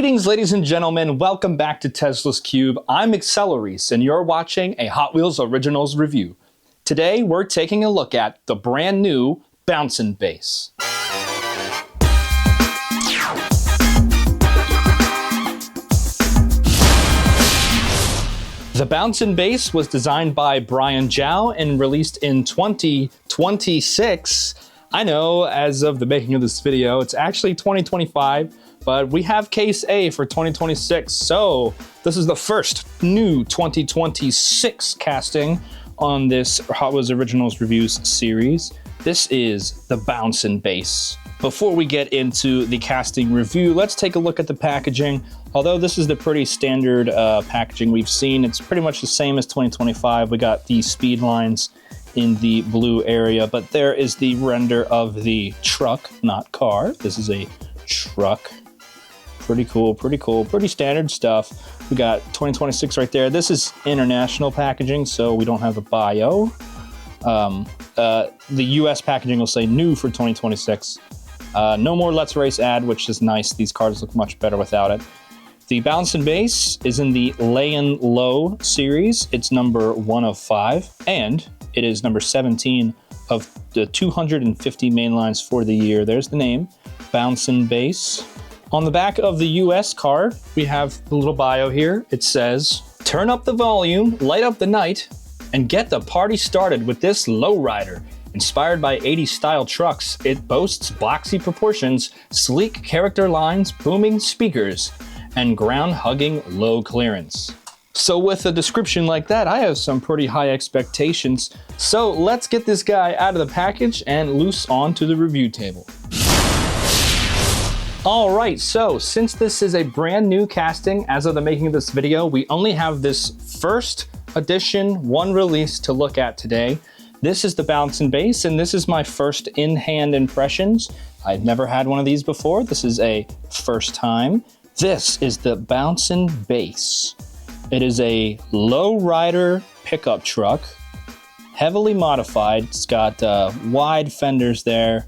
Greetings, ladies and gentlemen. Welcome back to Tesla's Cube. I'm AcceleReece, and you're watching a Hot Wheels Originals review. Today, we're taking a look at the brand new Bouncin' Base. The Bouncin' Base was designed by Brian Zhao and released in 2026. I know, as of the making of this video, it's actually 2025, but we have case A for 2026. So this is the first new 2026 casting on this Hot Wheels Originals Reviews series. This is the Bouncin' Base. Before we get into the casting review, let's take a look at the packaging. Although this is the pretty standard packaging we've seen, it's pretty much the same as 2025. We got the speed lines in the blue area, but there is the render of the truck, not car. This is a truck. Pretty cool, pretty standard stuff. We got 2026 right there. This is international packaging, so we don't have the bio. The US packaging will say new for 2026. No more Let's Race ad, which is nice. These cards look much better without it. The Bouncin' Base is in the Layin' Low series. It's number 1 of 5, and it is number 17 of the 250 main lines for the year. There's the name, Bouncin' Base. On the back of the US card, we have the little bio here. It says, "Turn up the volume, light up the night, and get the party started with this lowrider. Inspired by 80s style trucks, it boasts boxy proportions, sleek character lines, booming speakers, and ground-hugging low clearance." So with a description like that, I have some pretty high expectations. So let's get this guy out of the package and loose onto the review table. All right, so since this is a brand new casting as of the making of this video, we only have this first edition, one release to look at today. This is the Bouncin' Base, and this is my first in-hand impressions. I've never had one of these before. This is a first time. This is the Bouncin' Base. It is a low-rider pickup truck, heavily modified. It's got wide fenders there,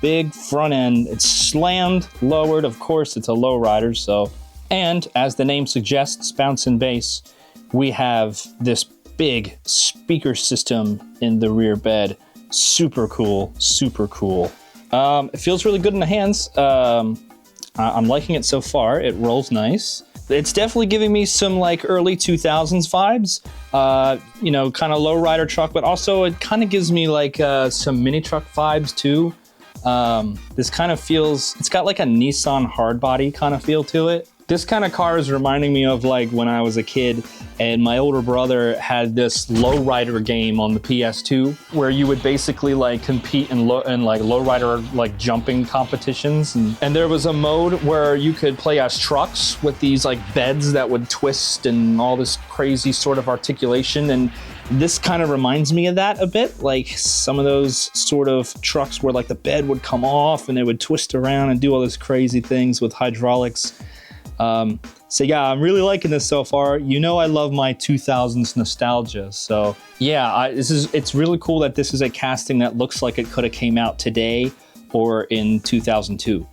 big front end. It's slammed, lowered. Of course, it's a low-rider, so. And as the name suggests, Bouncin' Base, we have this big speaker system in the rear bed. Super cool, super cool. It feels really good in the hands. I'm liking it so far. It rolls nice. It's definitely giving me some like early 2000s vibes, you know, kind of low rider truck, but also it kind of gives me like some mini truck vibes too. This kind of feels, it's got like a Nissan hardbody kind of feel to it. This kind of car is reminding me of like when I was a kid and my older brother had this lowrider game on the PS2 where you would basically like compete in lowrider like jumping competitions. And there was a mode where you could play as trucks with these like beds that would twist and all this crazy sort of articulation. And this kind of reminds me of that a bit, like some of those sort of trucks where like the bed would come off and they would twist around and do all these crazy things with hydraulics. So yeah, I'm really liking this so far. You know, I love my 2000s nostalgia. So yeah, it's really cool that this is a casting that looks like it could have came out today or in 2002.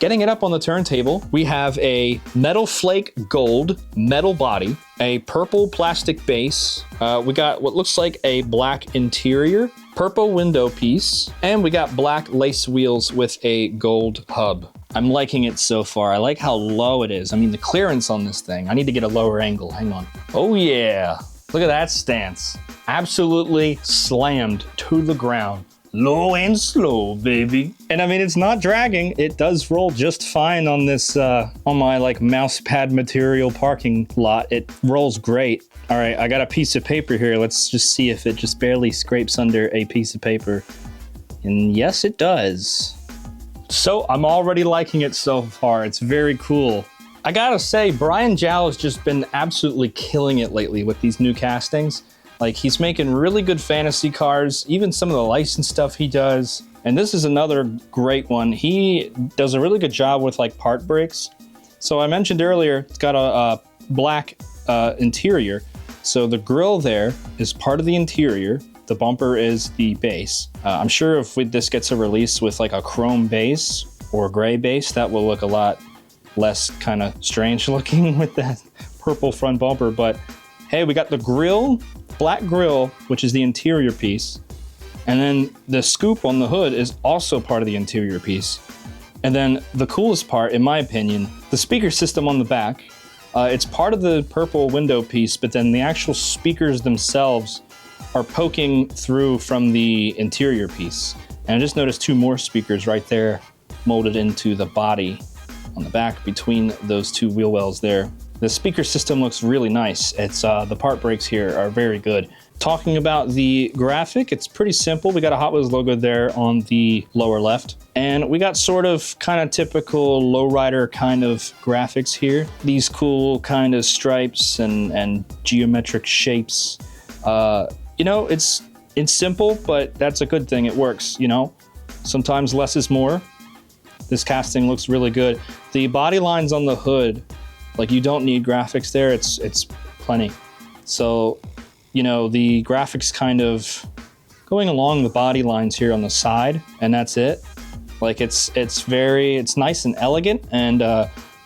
Getting it up on the turntable, we have a metal flake gold metal body, a purple plastic base. We got what looks like a black interior, purple window piece, and we got black lace wheels with a gold hub. I'm liking it so far. I like how low it is. I mean, the clearance on this thing. I need to get a lower angle. Hang on. Oh yeah, look at that stance. Absolutely slammed to the ground. Low and slow, baby. And I mean, it's not dragging. It does roll just fine on this, on my like mouse pad material parking lot. It rolls great. All right, I got a piece of paper here. Let's just see if it just barely scrapes under a piece of paper. And yes, it does. So I'm already liking it so far. It's very cool. I gotta say, Brian Zhao has just been absolutely killing it lately with these new castings. Like, he's making really good fantasy cars, even some of the licensed stuff he does. And this is another great one. He does a really good job with like part breaks. So I mentioned earlier, it's got a black interior. So the grille there is part of the interior. The bumper is the base. I'm sure if this gets a release with like a chrome base or gray base, that will look a lot less kind of strange looking with that purple front bumper. But hey, we got the grill, black grill, which is the interior piece. And then the scoop on the hood is also part of the interior piece. And then the coolest part, in my opinion, the speaker system on the back. It's part of the purple window piece, but then the actual speakers themselves are poking through from the interior piece. And I just noticed 2 more speakers right there molded into the body on the back between those 2 wheel wells there. The speaker system looks really nice. It's the part breaks here are very good. Talking about the graphic, it's pretty simple. We got a Hot Wheels logo there on the lower left. And we got sort of kind of typical lowrider kind of graphics here. These cool kind of stripes and geometric shapes. You know, it's simple, but that's a good thing. It works, you know. Sometimes less is more. This casting looks really good. The body lines on the hood, like you don't need graphics there. It's plenty. So, you know, the graphics kind of going along the body lines here on the side, and that's it. Like it's nice and elegant, and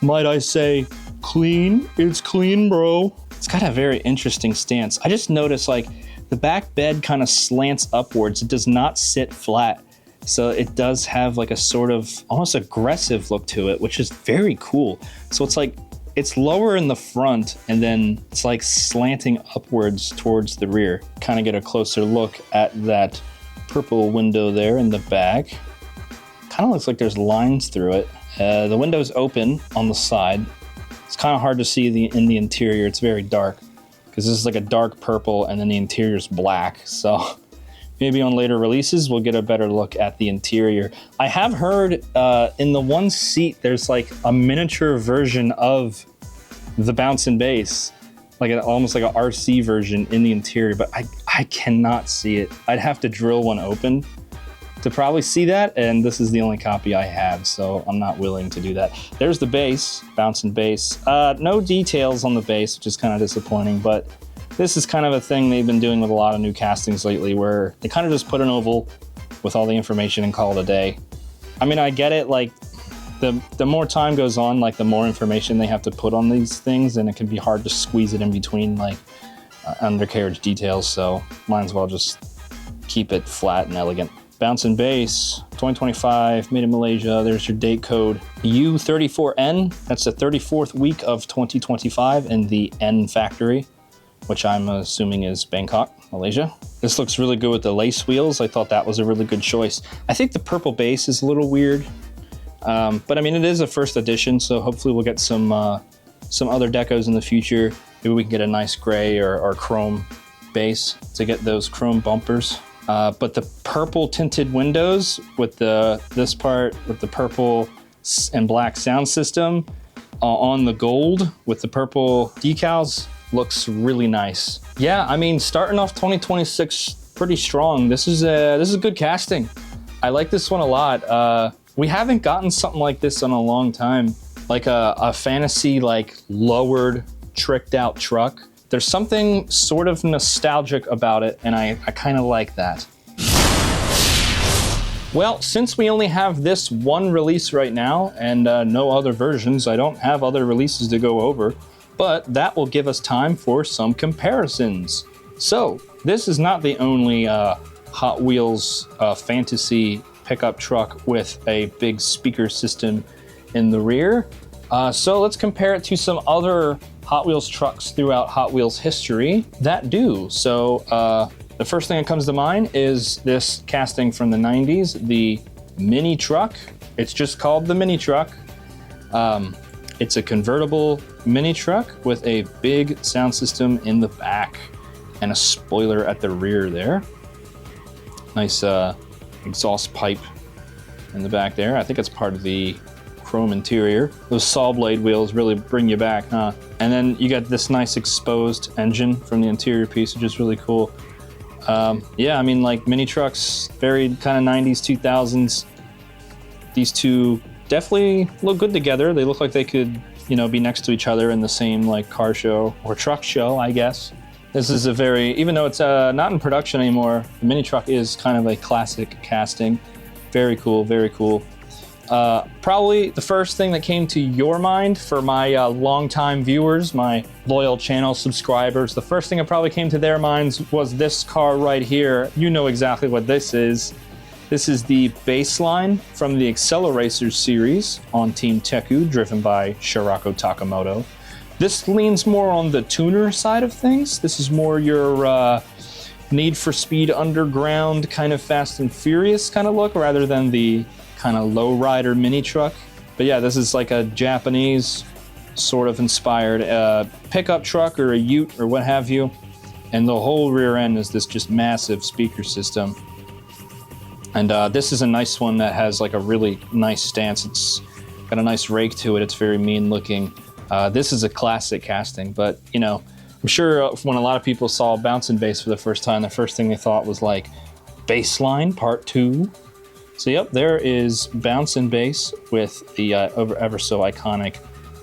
might I say, clean. It's clean, bro. It's got a very interesting stance. I just noticed like the back bed kind of slants upwards. It does not sit flat. So it does have like a sort of almost aggressive look to it, which is very cool. So it's like, it's lower in the front and then it's like slanting upwards towards the rear. Kind of get a closer look at that purple window there in the back. Kind of looks like there's lines through it. The window's open on the side. It's kind of hard to see in the interior. It's very dark because this is like a dark purple and then the interior's black. So maybe on later releases, we'll get a better look at the interior. I have heard in the one seat, there's like a miniature version of the bouncing bass, like almost like an RC version in the interior, but I cannot see it. I'd have to drill one open to probably see that, and this is the only copy I have, so I'm not willing to do that. There's the bass, bouncing bass. No details on the bass, which is kind of disappointing, but this is kind of a thing they've been doing with a lot of new castings lately, where they kind of just put an oval with all the information and call it a day. I mean, I get it, like the more time goes on, like the more information they have to put on these things, and it can be hard to squeeze it in between like undercarriage details, so might as well just keep it flat and elegant. Bouncing bass, 2025, made in Malaysia. There's your date code, U34N. That's the 34th week of 2025 in the N factory, which I'm assuming is Bangkok, Malaysia. This looks really good with the lace wheels. I thought that was a really good choice. I think the purple base is a little weird, but I mean, it is a first edition, so hopefully we'll get some other decos in the future. Maybe we can get a nice gray or chrome base to get those chrome bumpers. But the purple tinted windows with this part with the purple and black sound system on the gold with the purple decals looks really nice. Yeah, I mean, starting off 2026 pretty strong. This is a good casting. I like this one a lot. We haven't gotten something like this in a long time, like a fantasy like lowered tricked out truck. There's something sort of nostalgic about it, and I kind of like that. Well, since we only have this one release right now and no other versions, I don't have other releases to go over, but that will give us time for some comparisons. So, this is not the only Hot Wheels fantasy pickup truck with a big speaker system in the rear. So let's compare it to some other Hot Wheels trucks throughout Hot Wheels history that do. So the first thing that comes to mind is this casting from the 90s, the Mini Truck. It's just called the Mini Truck. It's a convertible mini truck with a big sound system in the back and a spoiler at the rear there. Nice exhaust pipe in the back there. I think it's part of the chrome interior. Those saw blade wheels really bring you back, huh? And then you got this nice exposed engine from the interior piece, which is really cool. Yeah, I mean, like mini trucks, very kind of 90s, 2000s. These two definitely look good together. They look like they could, you know, be next to each other in the same like car show or truck show, I guess. This is a very, even though it's not in production anymore, the mini truck is kind of a classic casting. Very cool, very cool. Probably the first thing that came to your mind for my longtime viewers, my loyal channel subscribers, the first thing that probably came to their minds was this car right here. You know exactly what this is. This is the baseline from the AcceleReece series on Team Teku, driven by Shirako Takamoto. This leans more on the tuner side of things. This is more your Need for Speed Underground kind of Fast and Furious kind of look, rather than the kind of lowrider mini truck. But yeah, this is like a Japanese sort of inspired pickup truck or a ute or what have you. And the whole rear end is this just massive speaker system. And this is a nice one that has like a really nice stance. It's got a nice rake to it. It's very mean looking. This is a classic casting, but you know, I'm sure when a lot of people saw Bouncing Bass for the first time, the first thing they thought was like, Bassline Part 2. So yep, there is Bouncing Bass with the ever so iconic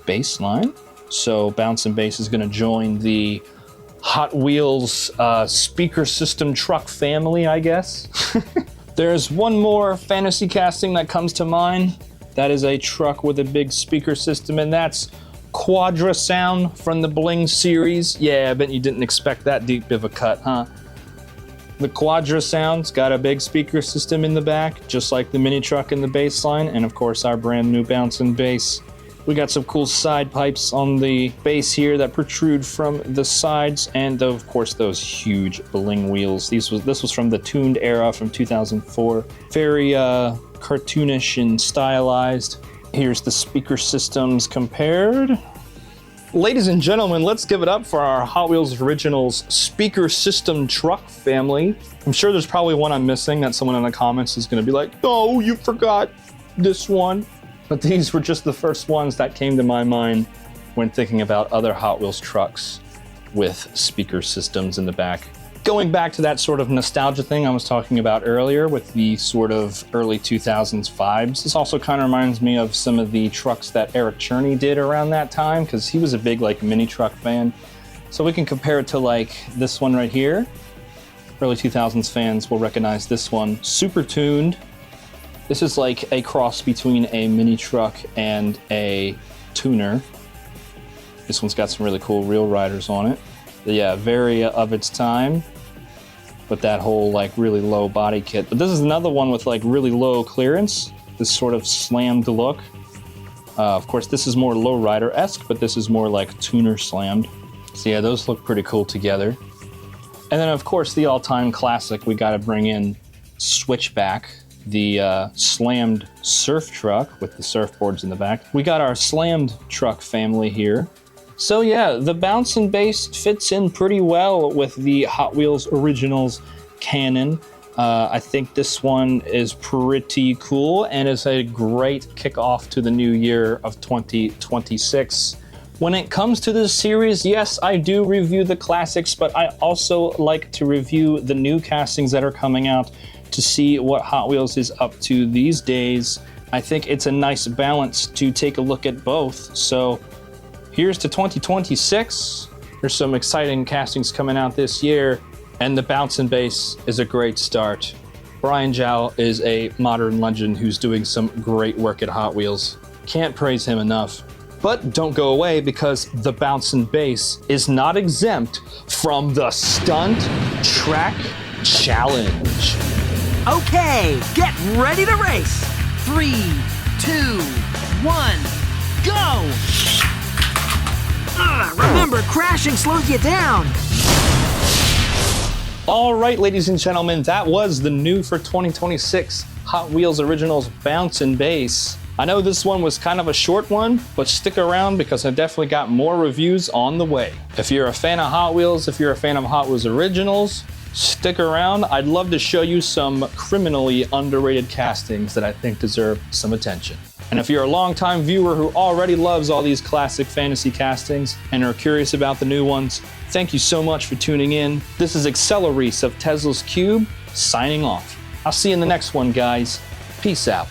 bassline. So Bouncing Bass is going to join the Hot Wheels speaker system truck family, I guess. There's one more fantasy casting that comes to mind. That is a truck with a big speaker system, and that's Quadra Sound from the Bling series. Yeah, I bet you didn't expect that deep of a cut, huh? The Quadra Sound's got a big speaker system in the back, just like the mini truck in the bassline, and of course our brand new Bouncing Bass. We got some cool side pipes on the base here that protrude from the sides, and of course those huge Bling wheels. This was from the tuned era from 2004. Very cartoonish and stylized. Here's the speaker systems compared. Ladies and gentlemen, let's give it up for our Hot Wheels Originals speaker system truck family. I'm sure there's probably one I'm missing that someone in the comments is going to be like, oh, you forgot this one. But these were just the first ones that came to my mind when thinking about other Hot Wheels trucks with speaker systems in the back. Going back to that sort of nostalgia thing I was talking about earlier with the sort of early 2000s vibes, this also kind of reminds me of some of the trucks that Eric Cherney did around that time, because he was a big like mini truck fan. So we can compare it to like this one right here. Early 2000s fans will recognize this one. Super tuned. This is like a cross between a mini truck and a tuner. This one's got some really cool real riders on it. But yeah, very of its time, but that whole like really low body kit. But this is another one with like really low clearance, this sort of slammed look. Of course, this is more lowrider-esque, but this is more like tuner slammed. So yeah, those look pretty cool together. And then of course, the all-time classic, we gotta bring in Switchback, the slammed surf truck with the surfboards in the back. We got our slammed truck family here. So yeah, the Bouncing Bass fits in pretty well with the Hot Wheels Originals canon. I think this one is pretty cool and is a great kickoff to the new year of 2026. When it comes to this series, yes, I do review the classics, but I also like to review the new castings that are coming out to see what Hot Wheels is up to these days. I think it's a nice balance to take a look at both. So here's to 2026. There's some exciting castings coming out this year, and the Bouncing Bass is a great start. Brian Zhao is a modern legend who's doing some great work at Hot Wheels. Can't praise him enough. But don't go away, because the Bouncing Bass is not exempt from the Stunt Track Challenge. Okay, get ready to race. 3, 2, 1, go! Remember, crashing slows you down. All right, ladies and gentlemen, that was the new for 2026 Hot Wheels Originals Bouncing Bass. I know this one was kind of a short one, but stick around because I definitely got more reviews on the way. If you're a fan of Hot Wheels, if you're a fan of Hot Wheels Originals, stick around. I'd love to show you some criminally underrated castings that I think deserve some attention. And if you're a longtime viewer who already loves all these classic fantasy castings and are curious about the new ones, thank you so much for tuning in. This is AcceleReece of Tesla's Cube, signing off. I'll see you in the next one, guys. Peace out.